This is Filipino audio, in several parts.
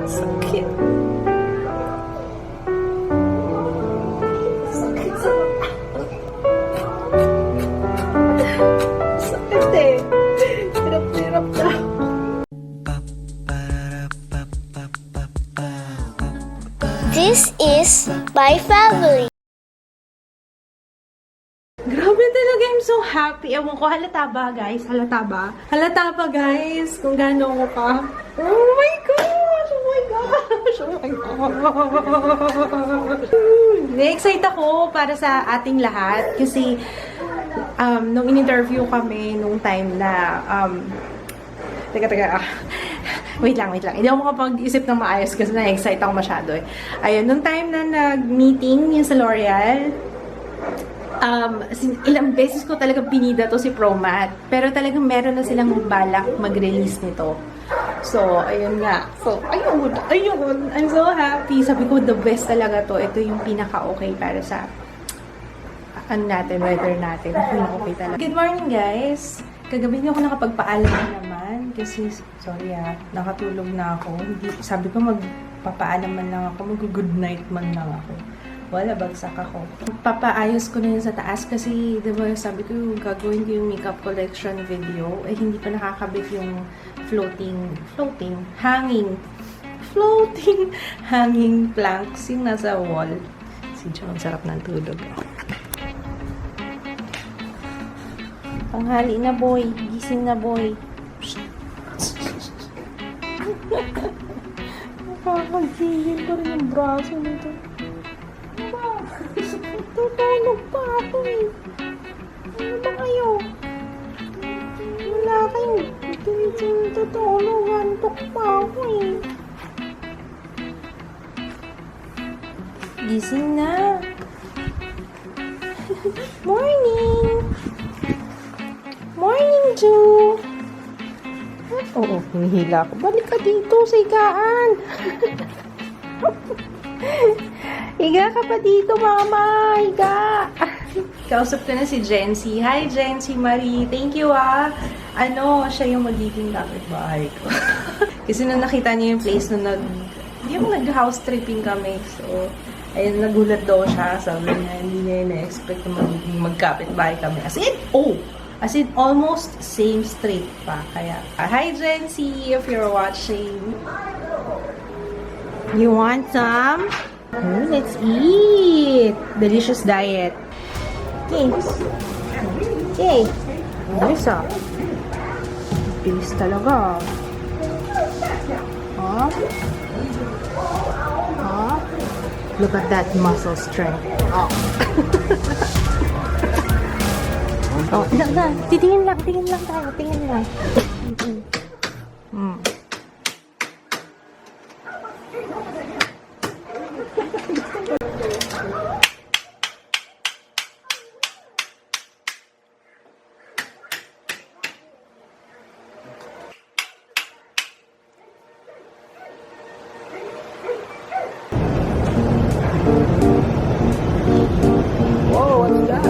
Sakit. Sakit sa sakit eh. Hirap na. This is my family. Grabe talaga, I'm so happy. Ewan ko, halata ba guys? Halata ba? Halata ba guys? Kung gaano ako pa. Oh my gosh! Oh my gosh! Oh my gosh! Na-excite ako para sa ating lahat kasi nung in-interview kami nung time na teka. Wait lang. Hindi ako makapag-isip ng maayos kasi na-excite ako masyado eh. Ayun, nung time na nag-meeting yung sa L'Oreal, ilang beses ko talaga pinida to si Promat. Pero talagang meron na silang balak mag-release nito. So, ayun nga. So, ayun. I'm so happy. Sabi ko, the best talaga to. Ito yung pinaka-okay para sa weather natin. Okay talaga. Good morning, guys. Kagabi niyo ako nakapagpaalam na naman. Kasi, sorry nakatulog na ako. Sabi ko, magpapaalam man lang ako. Mag-good night man lang ako. Wala, bagsak ako. Papaayos ko na yun sa taas kasi, diba, sabi ko, gagawin ko yung makeup collection video. Eh, hindi pa nakakabit yung hanging planks yung nasa wall. Sincho, ang sarap ng tulog. Tanghali na, boy. Gising na, boy. Nakakagigil ko rin yung braso nito. Tutulog pa ako eh. Ano ba kayo? Wala kayo. Tutulog. Antok pa ako eh. Gising na. Morning! Morning, Ju! Oo, hinihila ako. Balik ka dito sa higaan. Higa ka pa dito, mama. Higa. Kausap ko na si Jency. Hi, Jency Marie. Thank you, siya yung magiging kapitbahay ko. Kasi nung nakita niya yung place nung nag-house tripping kami. So, ayun, nagulat daw siya. Sabi niya, hindi niya na-expect na magkapitbahay kami. As in, almost same street pa. Kaya, hi, Jency, if you're watching. You want some? Let's eat! Delicious diet. Okay. Nice Bilis talaga. Look at that muscle strength. Tingin lang tayo. Tingin lang. Whoa, what's that?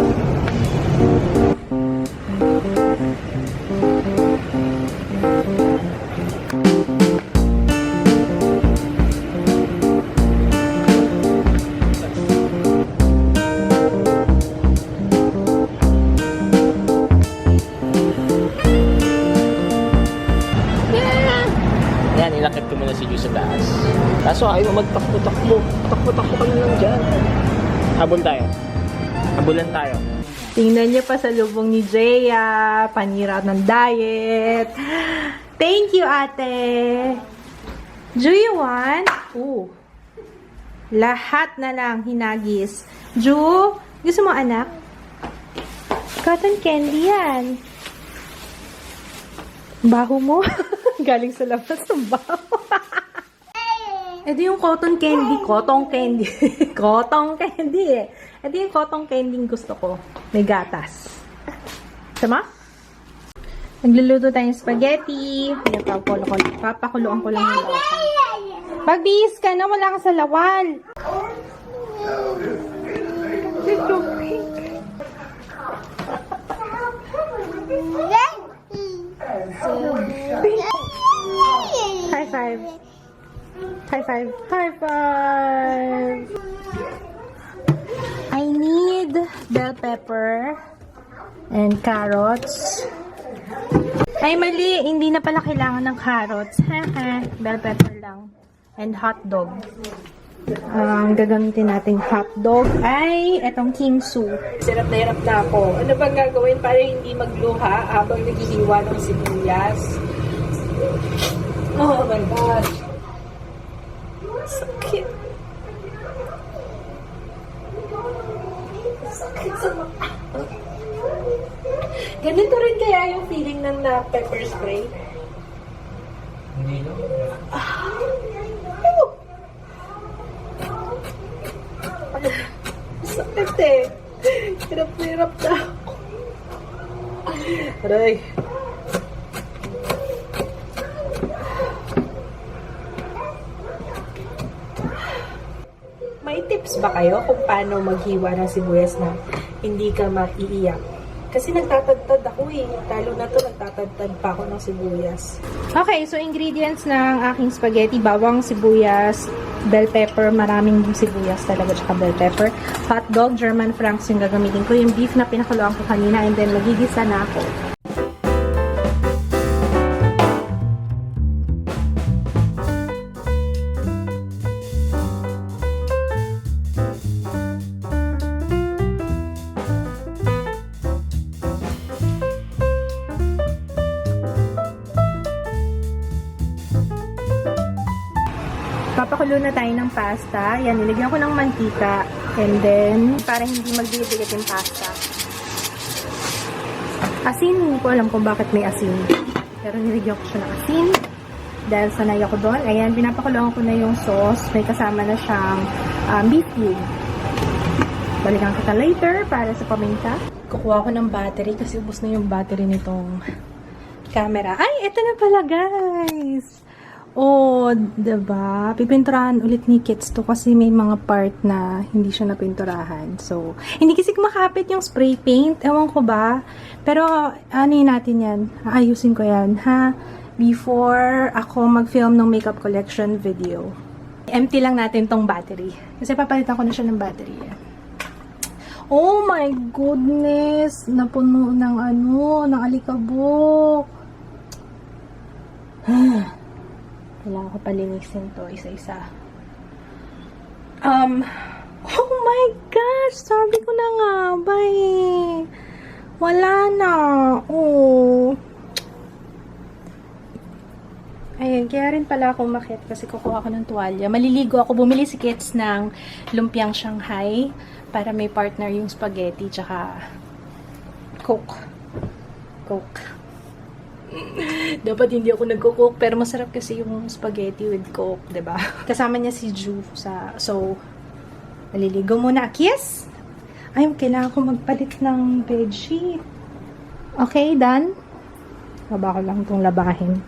Yan, ilakit ko muna si Ju sa taas. Kaso ayaw mo magtakbo-takbo. Takbo-takbo ka na lang dyan. Habulan tayo. Tingnan niyo pa sa lubong ni Jaya. Panira ng diet. Thank you, ate. Do you want? Lahat na lang hinagis. Ju, gusto mo anak? Cotton candy yan. Baho mo? Galing sa labas ng baho. Ito yung cotton candy. Cotton candy eh. Ito yung cotton candy gusto ko. May gatas. Tama? Nagluluto tayong spaghetti. Papakuluan ko lang yung lawak. Magbihis ka na. Wala ka sa lawal. High five. High five. High five. I need bell pepper and carrots. Ay, mali. Hindi na pala kailangan ng carrots. Bell pepper lang. And hot dog. Ang gagamitin nating hot dog ay etong king soup. Hirap na ako. Ano bang gagawin para hindi magluha habang naghihiwa ng sibuyas? Oh my gosh. Sakit. Sakit sa mata. Ganito rin kaya yung feeling ng pepper spray? Hindi no? Sakit eh. Hirap na ako. Aray. May tips ba kayo kung paano maghiwa ng sibuyas na hindi ka maiiyak? Kasi nagtatadtad ako eh. Talo na to, nagtatadtad pa ako ng sibuyas. Okay, so ingredients ng aking spaghetti, bawang, sibuyas, bell pepper, maraming sibuyas talaga, tsaka bell pepper. Hot dog, German franks yung gagamitin ko. Yung beef na pinakuluan ko kanina, and then magigisa na ako. Papakulo na tayo ng pasta. Yan, nilagyan ko ng mantika. And then, para hindi magbibigat yung pasta. Asin, hindi ko alam kung bakit may asin. Pero nilagyan ko siya ng asin. Dahil sanay ako doon. Ayan, pinapakuloan ko na yung sauce. May kasama na siyang beef cube. Balikan kita later para sa paminta. Kukuha ko ng battery kasi ubos na yung battery nitong camera. Ay, ito na pala guys! Oh, diba? Pipinturahan ulit ni Kits to kasi may mga part na hindi siya napinturahan. So, hindi kasi kumakapit yung spray paint. Ewan ko ba? Pero, ano yun natin yan? Aayusin ko yan, ha? Before ako mag-film ng makeup collection video. Empty lang natin tong battery. Kasi papalitan ko na siya ng battery. Oh my goodness! Napuno ng ng alikabok. Kailangan ko palinisin to isa-isa. Oh my gosh! Sabi ko na nga ba eh. Wala na. Oh. Ayun, kaya rin pala ako umakyat kasi kukuha ako ng tuwalya. Maliligo ako. Bumili si Kits ng lumpiang Shanghai para may partner yung spaghetti tsaka Coke. Coke. Dapat hindi ako nagko-cook, pero masarap kasi yung spaghetti with Coke, 'di ba? Kasama niya si Ju so maliligo muna. Kiss. Ay, kailangan ko magpalit ng bedsheet. Okay, done. Baba ko lang itong labahin.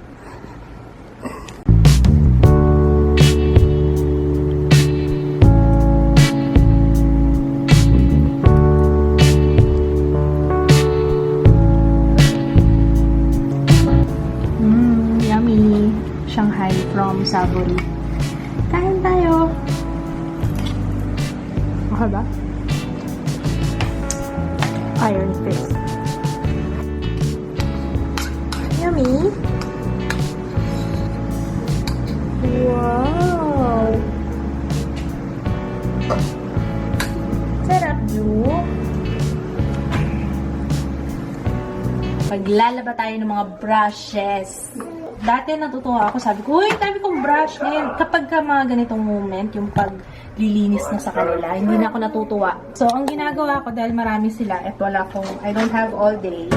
Shanghai from Savory. Kain tayo. Okay ba? Iron fist. Yummy. Wow. Sarap, Ju. Maglalaba tayo ng mga brushes. Dati natutuwa ako, sabi ko, uy, dami kong brush ngayon. Kapag ka mga ganitong moment, yung paglilinis na sa kanila, hindi na ako natutuwa. So, ang ginagawa ko, dahil marami sila, at wala akong, I don't have all day.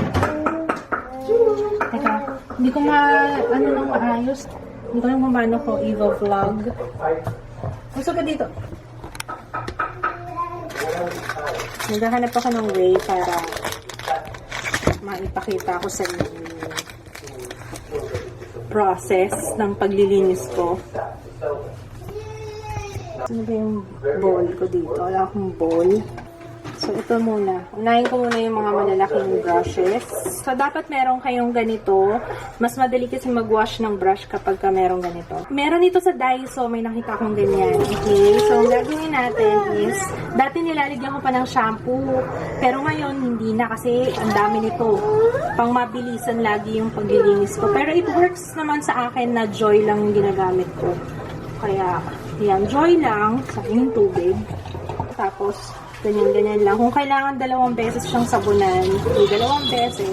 Teka, hindi ko nang maayos. Hindi ko lang paano ko i-vlog. Gusto ka dito. Naghahanap ako ng way para maipakita ko sa inyo process ng paglilinis ko. Ano ba yung bowl ko dito? Wala akong bowl. So, ito muna. Unahin ko muna yung mga malalaking brushes. So, dapat meron kayong ganito. Mas madali kasi mag-wash ng brush kapag ka meron ganito. Meron ito sa Daiso. May nakita akong ganyan. Okay? So, ang gagawin natin is, dati nilalagyan ko pa ng shampoo. Pero ngayon, hindi na kasi ang dami nito. Pang mabilisan lagi yung paglilinis ko. Pero it works naman sa akin na Joy lang yung ginagamit ko. Kaya, yan. Joy lang sa aking tubig. Tapos, ganyan-ganyan lang. Kung kailangan 2 beses siyang sabunan, 2 beses.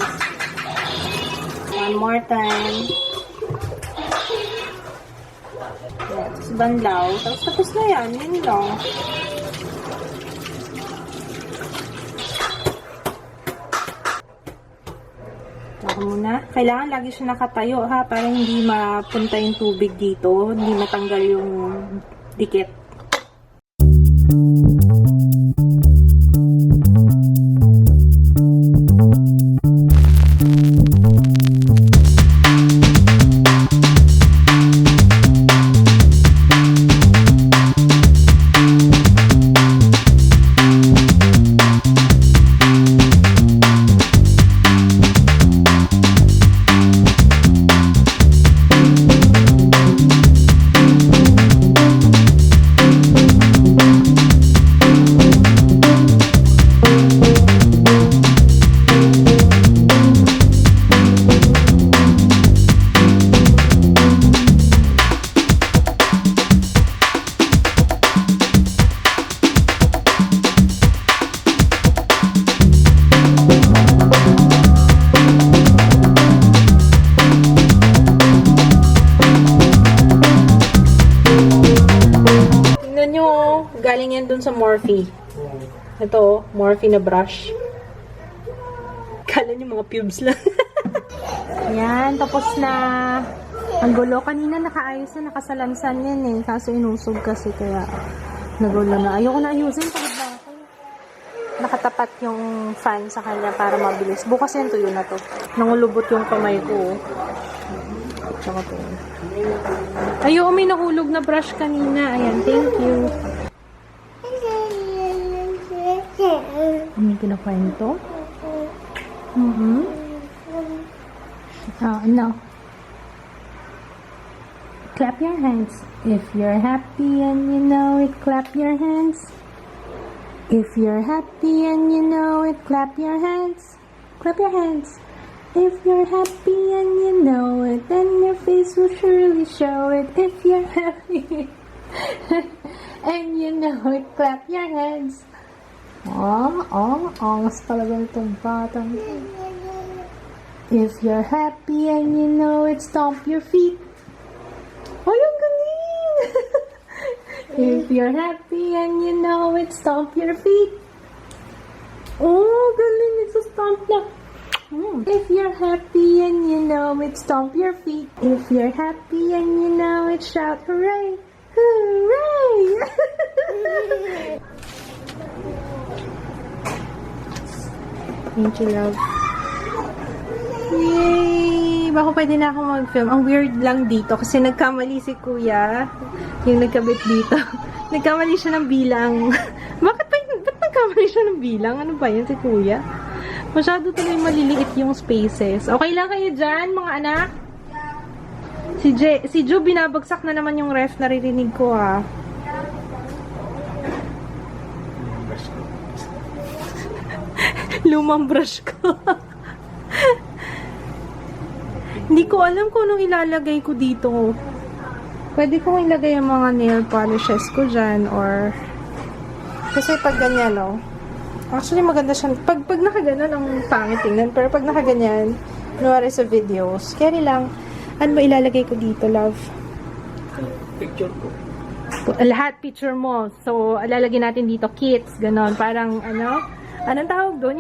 One more time. Yan. Tapos banlaw. Tapos na yan. Yun lang. Saka muna. Kailangan lagi siya nakatayo ha, para hindi mapunta yung tubig dito. Hindi matanggal yung dikit. Galing yan dun sa Morphe. Ito, Morphe na brush. Kala niyo mga pubes lang. Yan, tapos na. Ang gulo. Kanina nakaayos na, nakasalansan yan eh. Kaso inusog kasi kaya nagulo na. Ayoko na ayusin. Pagod na ako. Nakatapat yung fan sa kanya para mabilis. Bukas yan, tuyo na to. Nangulubot yung kamay ko. Tsaka to. Ayoko, may nahulog na brush kanina. Ayan, thank you. Hindi kinakwento. No. Clap your hands. If you're happy and you know it, clap your hands. If you're happy and you know it, clap your hands. Clap your hands. If you're happy and you know it, then your face will surely show it. If you're happy and you know it, clap your hands. Angas talaga itong batang. If you're happy and you know it, stomp your feet. Ay, ang galing! If you're happy and you know it, stomp your feet. Oh, galing! Nagsa-stomp na. If you're happy and you know it, stomp your feet. If you're happy and you know it, shout hooray! Hooray! Thank you, love. Yay! Baka pwede na ako mag-film. Ang weird lang dito kasi nagkamali si kuya. Yung nagkabit dito. Nagkamali siya ng bilang. Ba't nagkamali siya ng bilang? Ano ba yun si kuya? Masyado tuloy maliliit yung spaces. Okay lang kayo dyan, mga anak? Si Jo, binabagsak na naman yung ref. Naririnig ko, ha. Lumang brush ko. Hindi ko alam kung anong ilalagay ko dito. Pwede kong ilagay ang mga nail polishes ko dyan or kasi pag ganyan, no? Actually, maganda siya. Pag nakaganon, ang pangit tingnan. Pero pag nakaganyan, nuwari sa videos, carry lang. Ano ba ilalagay ko dito, love? Picture ko. Lahat picture mo. So, lalagay natin dito kits, ganon. Parang, anong tawag doon?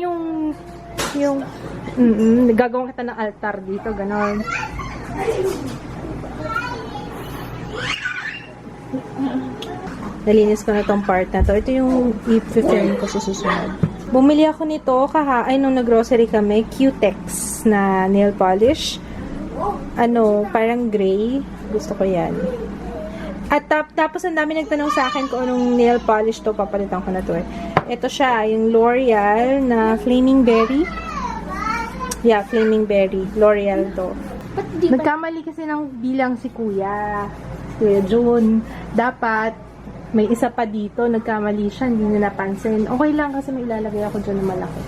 Gagawin kita ng altar dito, ganon. Nalinis ko na tong part na to. Ito yung i-film ko sa susunod. Bumili ako nito nung nag-grocery kami. Cutex na nail polish. Parang gray. Gusto ko yan. At tapos ang dami nagtanong sa akin kung anong nail polish to, papalitan ko na to eh. Ito siya, yung L'Oreal na Flaming Berry. Yeah, Flaming Berry. L'Oreal to. Nagkamali kasi ng bilang si Kuya June. Dapat may isa pa dito, nagkamali siya, hindi niya napansin. Okay lang kasi may ilalagay ako dyan na malaki.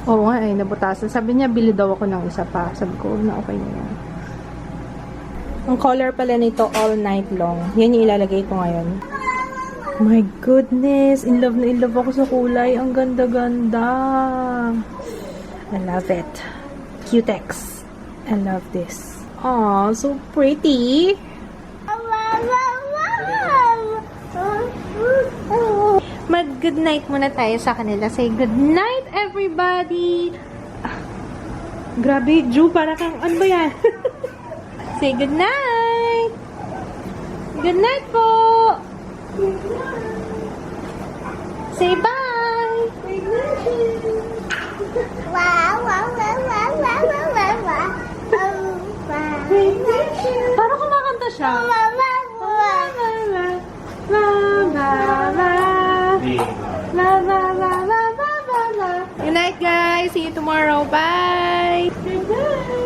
Oo nga, nabutasan. Sabi niya, bili daw ako ng isa pa. Sabi ko, na okay na yan. Ang color pala nito, all night long. Yan yung ilalagay ko ngayon. My goodness, in love na in love ako sa kulay. Ang ganda-ganda. I love it. Cutex. I love this. Aw, so pretty. Mag-good night muna tayo sa kanila. Say good night, everybody. Grabe, Ju, para kang, ano ba yan? Say good night. Good night po. Say bye. Parang kumakanta siya. Good night, guys. See you tomorrow. Bye. Good night.